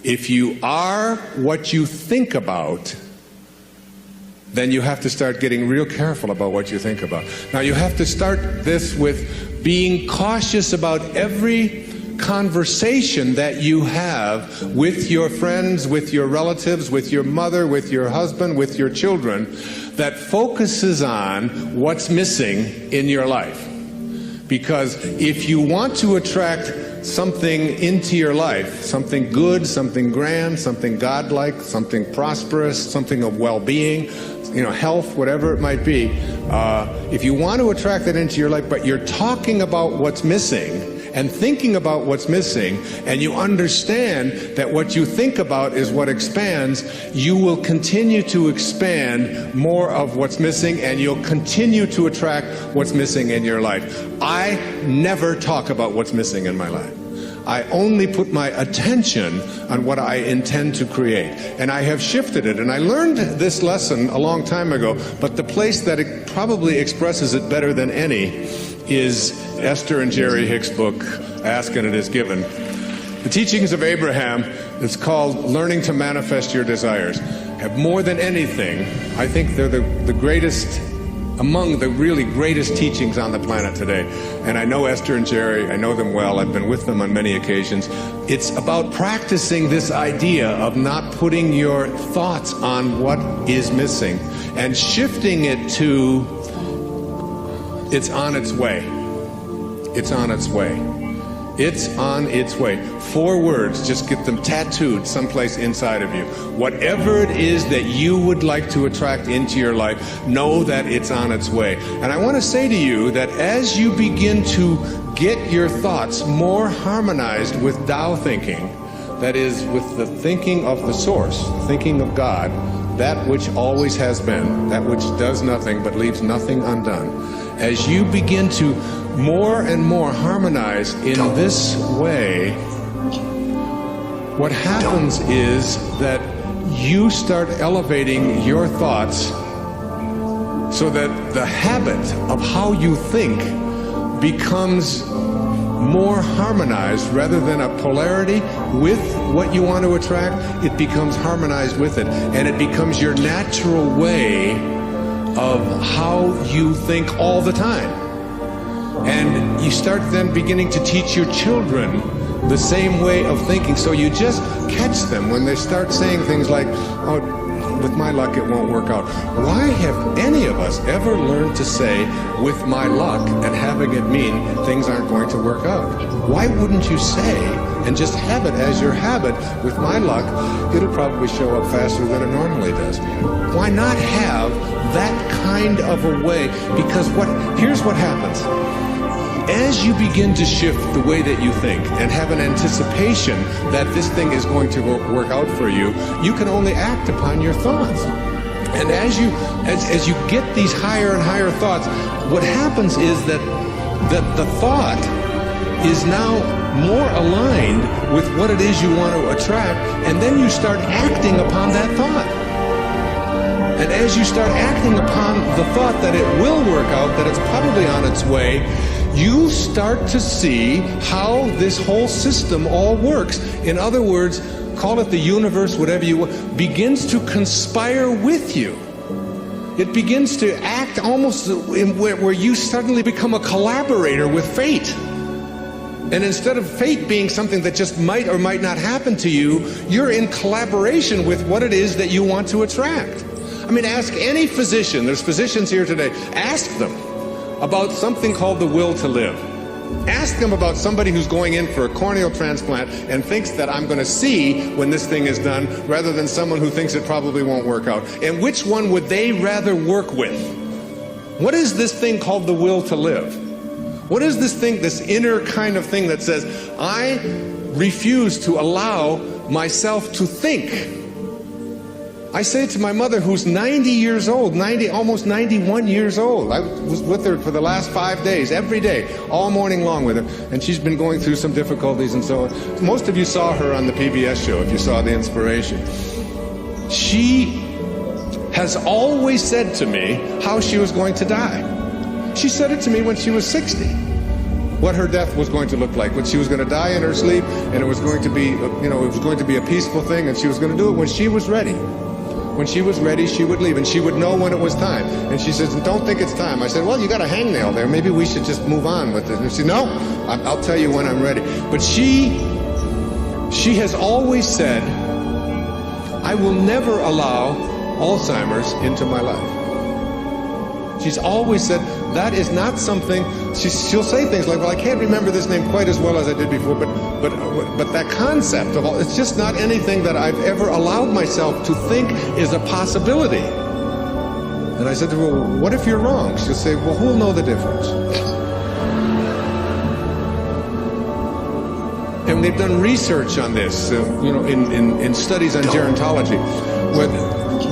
If you are what you think about, then you have to start getting real careful about what you think about. Now, you have to start this with being cautious about every conversation that you have with your friends, with your relatives, with your mother, with your husband, with your children, that focuses on what's missing in your life. Because if you want to attract something into your life, something good, something grand, something godlike, something prosperous, something of well-being, health, whatever it might be, if you want to attract that into your life, but you're talking about what's missing and thinking about what's missing, and you understand that what you think about is what expands, you will continue to expand more of what's missing, and you'll continue to attract what's missing in your life. I never talk about what's missing in my life. I only put my attention on what I intend to create. And I have shifted it. And I learned this lesson a long time ago, but the place that it probably expresses it better than any is Esther and Jerry Hicks' book, Ask and It Is Given. The Teachings of Abraham, it's called Learning to Manifest Your Desires, have more than anything, I think they're the greatest, among the really greatest teachings on the planet today. And I know Esther and Jerry, I know them well, I've been with them on many occasions. It's about practicing this idea of not putting your thoughts on what is missing and shifting it to, it's on its way. It's on its way. It's on its way. 4 words, just get them tattooed someplace inside of you. Whatever it is that you would like to attract into your life, know that it's on its way. And I want to say to you that as you begin to get your thoughts more harmonized with Tao thinking, that is, with the thinking of the source, thinking of God, that which always has been, that which does nothing but leaves nothing undone, as you begin to more and more harmonize in this way, what happens is that you start elevating your thoughts so that the habit of how you think becomes more harmonized. Rather than a polarity with what you want to attract, it becomes harmonized with it, and it becomes your natural way of how you think all the time. And you start then beginning to teach your children the same way of thinking. So you just catch them when they start saying things like, oh, with my luck it won't work out. Why have any of us ever learned to say, with my luck, and having it mean things aren't going to work out? Why wouldn't you say, and just have it as your habit, with my luck, it'll probably show up faster than it normally does? Why not have that kind of a way? Because here's what happens. As you begin to shift the way that you think and have an anticipation that this thing is going to work out for you, you can only act upon your thoughts. And as you get these higher and higher thoughts, what happens is that the thought is now more aligned with what it is you want to attract, and then you start acting upon that thought. And as you start acting upon the thought that it will work out, that it's probably on its way, you start to see how this whole system all works. In other words, call it the universe, whatever you want, begins to conspire with you. It begins to act almost where you suddenly become a collaborator with fate. And instead of fate being something that just might or might not happen to you, you're in collaboration with what it is that you want to attract. I mean, ask any physician, there's physicians here today, ask them about something called the will to live. Ask them about somebody who's going in for a corneal transplant and thinks that I'm going to see when this thing is done, rather than someone who thinks it probably won't work out. And which one would they rather work with? What is this thing called the will to live? What is this thing, this inner kind of thing that says, I refuse to allow myself to think? I say to my mother, who's 90 years old, almost 91 years old. I was with her for the last 5 days, every day, all morning long with her. And she's been going through some difficulties and so on. Most of you saw her on the PBS show, if you saw The Inspiration. She has always said to me how she was going to die. She said it to me when she was 60. what her death was going to look like. When she was going to die in her sleep, and it was going to be, it was going to be a peaceful thing, and she was going to do it when she was ready. When she was ready, she would leave, and she would know when it was time. And she says, don't think it's time. I said, well, you got a hangnail there. Maybe we should just move on with it. And she said, no, I'll tell you when I'm ready. But she has always said, I will never allow Alzheimer's into my life. She's always said, that is not something, she'll say things like, well, I can't remember this name quite as well as I did before, but that concept of all, it's just not anything that I've ever allowed myself to think is a possibility. And I said to her, well, what if you're wrong? She'll say, well, who'll know the difference? And they've done research on this, in studies on gerontology, where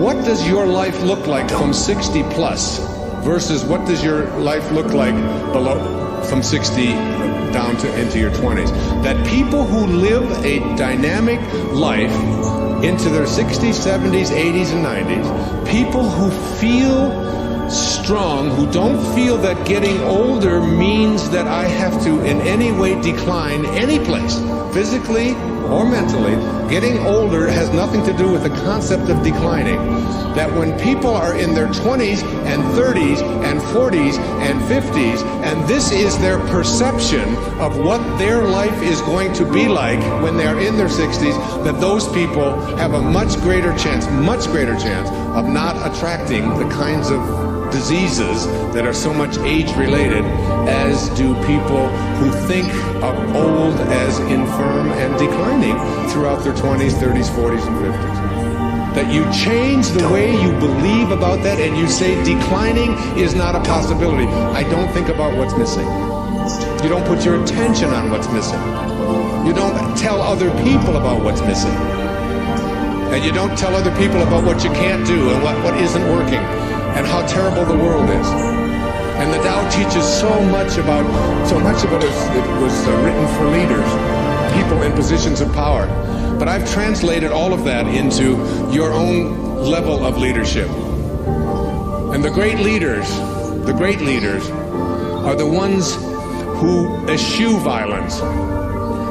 what does your life look like from 60 plus versus what does your life look like from 60 down to into your 20s? That people who live a dynamic life into their 60s, 70s, 80s, and 90s, people who feel strong, who don't feel that getting older means that I have to in any way decline any place, physically or mentally. Getting older has nothing to do with the concept of declining. That when people are in their 20s and 30s and 40s and 50s, and this is their perception of what their life is going to be like when they're in their 60s, that those people have a much greater chance of not attracting the kinds of diseases that are so much age-related as do people who think of old as infirm and declining throughout their 20s, 30s, 40s, and 50s. That you change the way you believe about that and you say declining is not a possibility. I don't think about what's missing. You don't put your attention on what's missing. You don't tell other people about what's missing. And you don't tell other people about what you can't do and what isn't working, and how terrible the world is. And the Tao teaches so much of it was written for leaders, people in positions of power. But I've translated all of that into your own level of leadership. And the great leaders are the ones who eschew violence.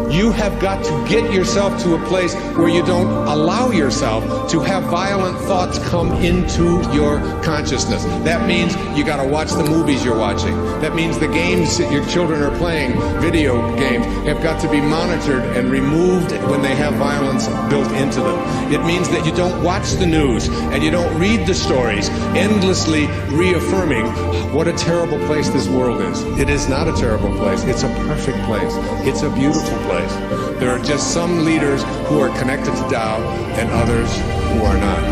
You have got to get yourself to a place where you don't allow yourself to have violent thoughts come into your consciousness. That means you got to watch the movies you're watching. That means the games that your children are playing, video games, have got to be monitored and removed when they have violence built into them. It means that you don't watch the news and you don't read the stories, endlessly reaffirming what a terrible place this world is. It is not a terrible place. It's a perfect place. It's a beautiful place. There are just some leaders who are connected to Tao and others who are not.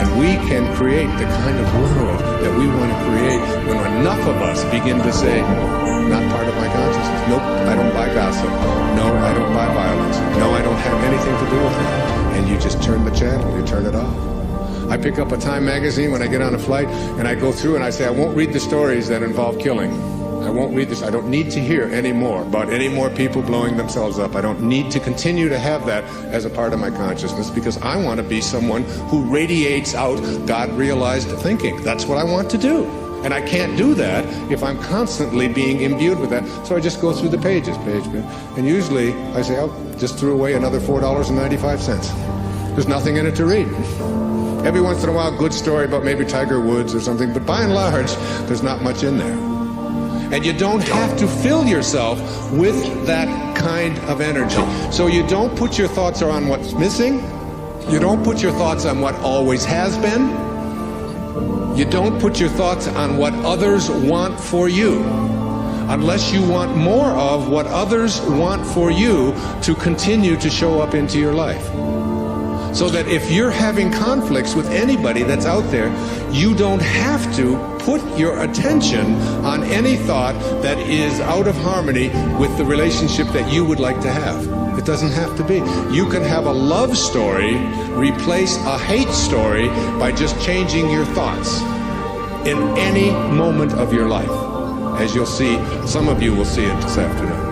And we can create the kind of world that we want to create when enough of us begin to say, not part of my consciousness. Nope, I don't buy gossip. No, I don't buy violence. No, I don't have anything to do with that. And you just turn the channel, you turn it off. I pick up a Time magazine when I get on a flight, and I go through and I say, I won't read the stories that involve killing. I won't read this. I don't need to hear any more about any more people blowing themselves up. I don't need to continue to have that as a part of my consciousness, because I want to be someone who radiates out God-realized thinking. That's what I want to do. And I can't do that if I'm constantly being imbued with that. So I just go through the pages, and usually I say, oh, just threw away another $4.95. There's nothing in it to read. Every once in a while, good story about maybe Tiger Woods or something, but by and large, there's not much in there. And you don't have to fill yourself with that kind of energy. So you don't put your thoughts on what's missing. You don't put your thoughts on what always has been. You don't put your thoughts on what others want for you, unless you want more of what others want for you to continue to show up into your life. So that if you're having conflicts with anybody that's out there, you don't have to put your attention on any thought that is out of harmony with the relationship that you would like to have. It doesn't have to be. You can have a love story replace a hate story by just changing your thoughts in any moment of your life. As you'll see, some of you will see it this afternoon,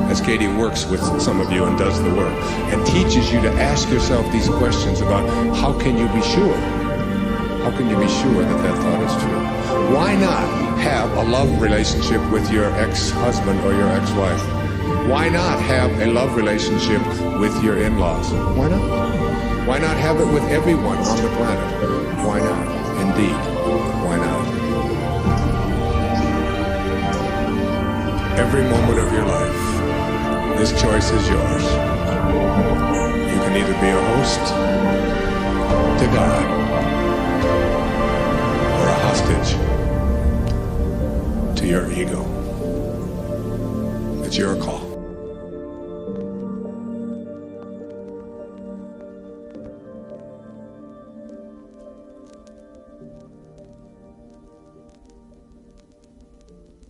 as Katie works with some of you and does the work and teaches you to ask yourself these questions about how can you be sure? How can you be sure that that thought is true? Why not have a love relationship with your ex-husband or your ex-wife? Why not have a love relationship with your in-laws? Why not? Why not have it with everyone on the planet? Why not? Indeed, why not? Every moment of your life, this choice is yours. You can either be a host to God or a hostage to your ego. It's your call.